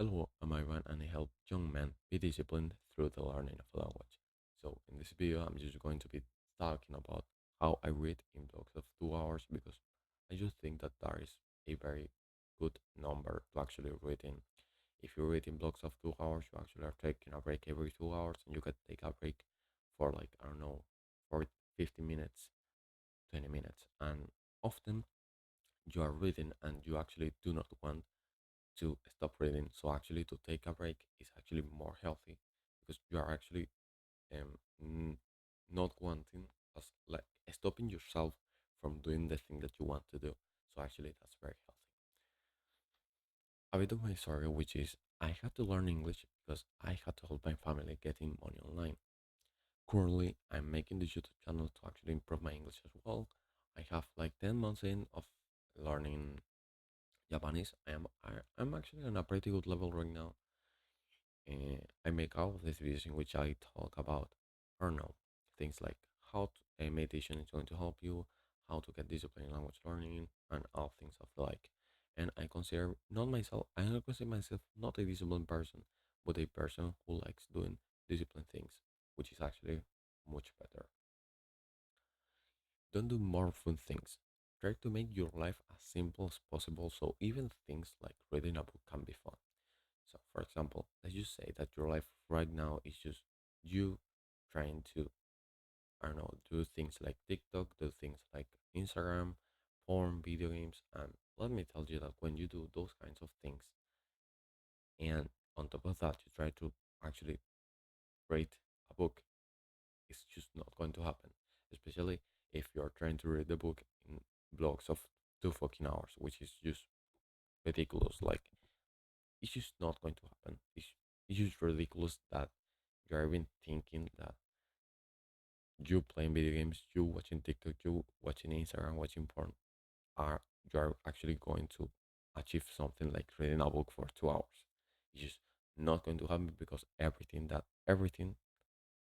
Hello, I'm Ivan and I help young men be disciplined through the learning of a language. So in this video, I'm just going to be talking about how I read in blocks of 2 hours because I just think that that is a very good number to actually read in. If you read in blocks of 2 hours, you actually are taking a break every 2 hours and you can take a break for like, I don't know, for 50 minutes, 20 minutes. And often you are reading and you actually do not want to stop reading. So actually, to take a break is actually more healthy because you are actually not wanting as like stopping yourself from doing the thing that you want to do. So actually, that's very healthy. A bit of my story, which is I had to learn English because I had to help my family getting money online. Currently, I'm making the YouTube channel to actually improve my English as well. I have like 10 months in of learning Japanese. I'm actually on a pretty good level right now. I make all of these videos in which I talk about, I don't know, things like how meditation is going to help you, how to get discipline in language learning, and all things of the like. And I don't consider myself not a disciplined person, but a person who likes doing disciplined things, which is actually much better. Don't do more fun things. Try to make your life as simple as possible so even things like reading a book can be fun. So, for example, let's just say that your life right now is just you trying to, I don't know, do things like TikTok, do things like Instagram, porn, video games. And let me tell you that when you do those kinds of things, and on top of that, you try to actually read a book, it's just not going to happen. Especially if you're trying to read the book in blocks of 2 fucking hours, which is just ridiculous. Like, it's just not going to happen. It's just ridiculous that you're even thinking that you playing video games, you watching TikTok, you watching Instagram, watching porn, are you are actually going to achieve something like reading a book for 2 hours. It's just not going to happen because everything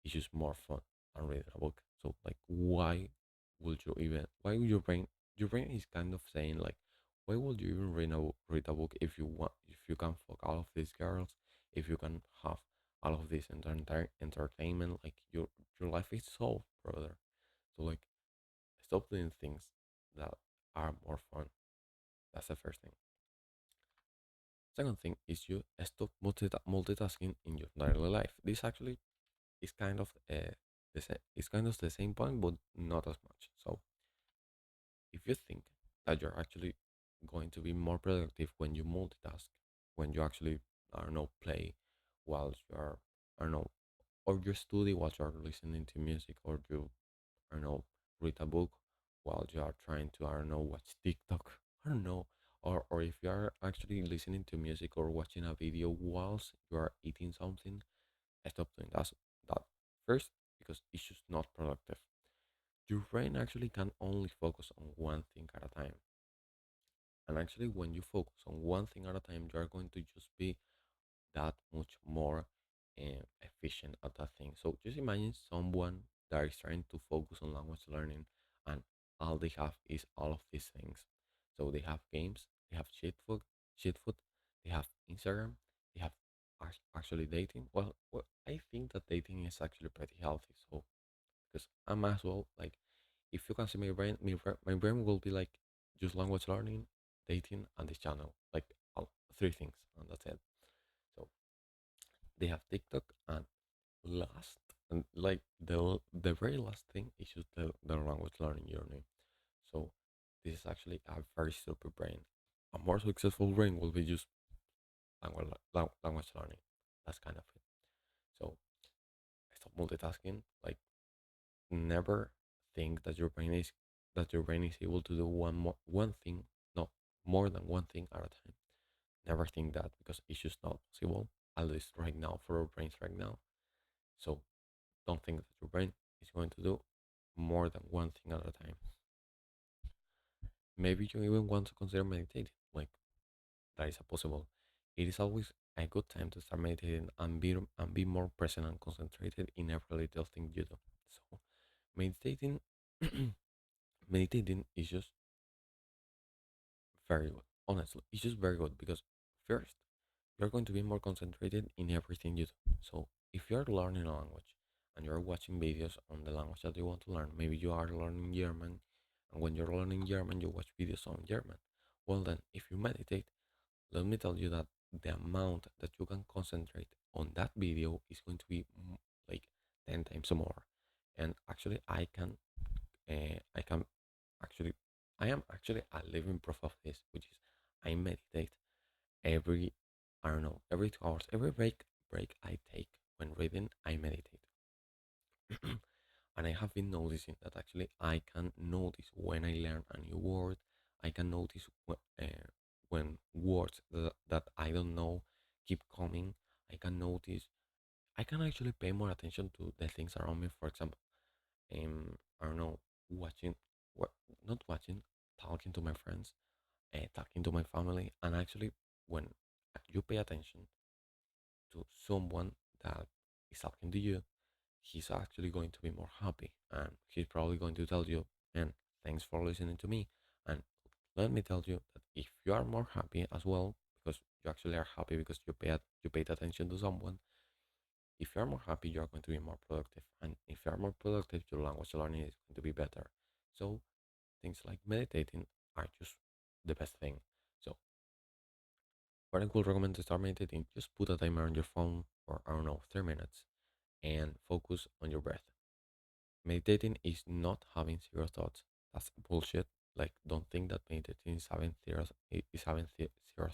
is just more fun than reading a book. So like why would you even why would your brain is kind of saying like why would you even read a book if you want if you can fuck all of these girls, if you can have all of this entertainment, like your life is solved, brother. So like stop doing things that are more fun. That's the first thing. Second thing is you stop multitasking in your daily life. This actually is kind of it's kind of the same point, but not as much. So if you think that you're actually going to be more productive when you multitask, when you actually I don't know play while you're I don't know, or you study while you're listening to music, or you I don't know read a book while you are trying to I don't know watch TikTok. I don't know. Or if you are actually listening to music or watching a video whilst you are eating something, stop doing that first because it's just not productive. Your brain actually can only focus on one thing at a time. And actually, when you focus on one thing at a time, you are going to just be that much more efficient at that thing. So just imagine someone that is trying to focus on language learning and all they have is all of these things. So they have games, they have shit food, they have Instagram, they have actually dating. Well, I think that dating is actually pretty healthy. So because I'm as well like if you can see my brain will be like just language learning, dating, and this channel, like all, three things, and that's it. So they have TikTok, and last and like the very last thing is just the language learning journey. So this is actually a very stupid brain. A more successful brain will be just language learning. That's kind of it. So stop multitasking. Like never think that your brain is able to do one thing, no more than one thing at a time. Never think that because it's just not possible. At least right now for our brains right now. So don't think that your brain is going to do more than one thing at a time. Maybe you even want to consider meditating. Like that is a possible. It is always a good time to start meditating and be more present and concentrated in every little thing you do. So meditating meditating is just very good. Honestly, it's just very good because first you're going to be more concentrated in everything you do. So if you're learning a language and you're watching videos on the language that you want to learn, maybe you are learning German, and when you're learning German, you watch videos on German. Well, then, if you meditate, let me tell you that the amount that you can concentrate on that video is going to be like 10 times more. And actually, I can actually, I am actually a living proof of this, which is I meditate every, I don't know, every 2 hours, every break I take when reading, I meditate. And I have been noticing that actually I can notice when I learn a new word. I can notice when words that I don't know keep coming. I can notice. I can actually pay more attention to the things around me. For example, I don't know, watching, what, not watching, talking to my friends, talking to my family, and actually when you pay attention to someone that is talking to you, he's actually going to be more happy, and he's probably going to tell you, and thanks for listening to me. And let me tell you that if you are more happy as well, because you actually are happy because you paid attention to someone, if you are more happy, you are going to be more productive, and if you are more productive, your language learning is going to be better. So things like meditating are just the best thing. So what I would recommend to start meditating, just put a timer on your phone for, I don't know, 3 minutes, and focus on your breath. Meditating is not having zero thoughts. That's bullshit. Like, don't think that meditating is having zero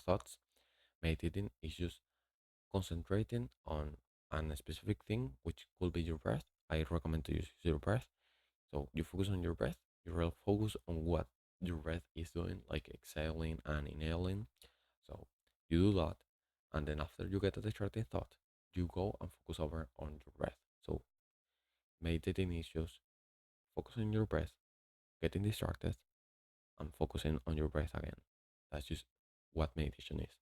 thoughts. Meditating is just concentrating on a specific thing, which could be your breath. I recommend to use your breath. So you focus on your breath. You will focus on what your breath is doing, like exhaling and inhaling. So you do that, and then after you get a distracting thought, you go and focus over on your breath. So meditating is just focus on your breath, getting distracted, and focusing on your breath again. That's just what meditation is.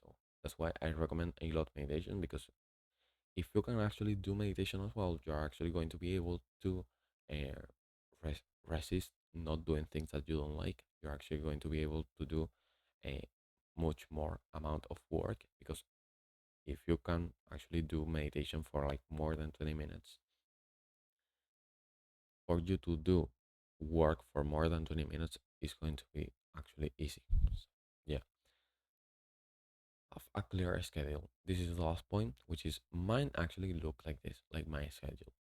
So that's why I recommend a lot meditation, because if you can actually do meditation as well, you're actually going to be able to uh, resist not doing things that you don't like. You're actually going to be able to do a much more amount of work, because if you can actually do meditation for like more than 20 minutes, for you to do work for more than 20 minutes is going to be actually easy. So, yeah, have a clear schedule. This is the last point, which is mine actually look like this, like my schedule.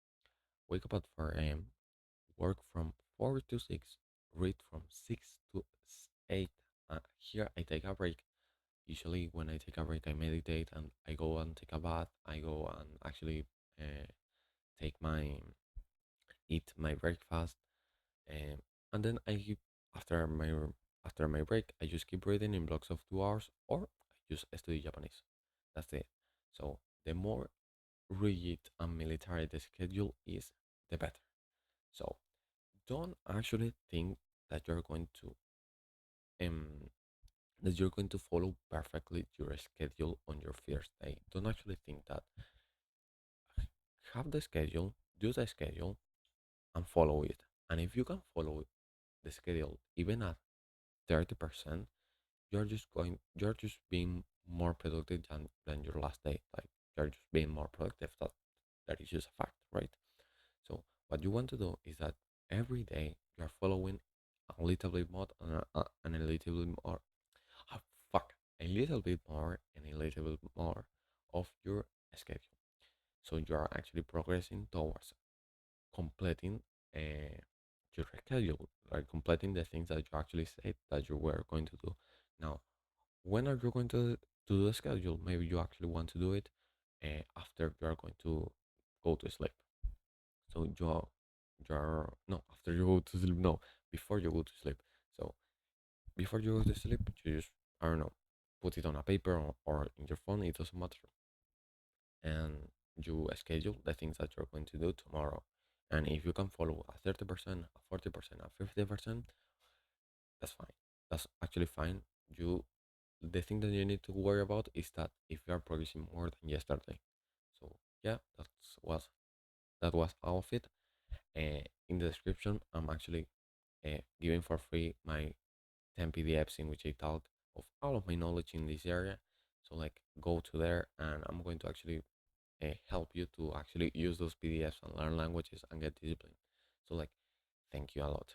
Wake up at 4 a.m., work from 4 to 6, read from 6 to 8. Here I take a break. Usually, when I take a break, I meditate and I go and take a bath. I go and actually uh, take my eat my breakfast, um, and then after my break, I just keep reading in blocks of 2 hours, or I just study Japanese. That's it. So the more rigid and military the schedule is, the better. So don't actually think that you're going to um follow perfectly your schedule on your first day. Don't actually think that. Have the schedule, do the schedule, and follow it. And if you can follow the schedule even at 30%, you're just being more productive than your last day. Like, you're just being more productive. That is just a fact, right? So what you want to do is that every day you're following a little bit more and a little bit more. Ah, fuck, a little bit more and a little bit more of your schedule. So you are actually progressing towards completing your schedule, like completing the things that you actually said that you were going to do. Now, when are you going to do the schedule? Maybe you actually want to do it after you are going to go to sleep. So you're no, after you go to sleep, no, before you go to sleep. So before you go to sleep, you just, I don't know, put it on a paper or in your phone. It doesn't matter, and you schedule the things that you're going to do tomorrow. And if you can follow a 30%, a 40%, a 50%, that's fine. That's actually fine. You The thing that you need to worry about is that if you are progressing more than yesterday. So yeah, that was all of it. In the description, I'm actually giving for free my 10 PDFs in which I talk of all of my knowledge in this area. So like go to there, and I'm going to actually help you to actually use those PDFs and learn languages and get discipline. So like thank you a lot.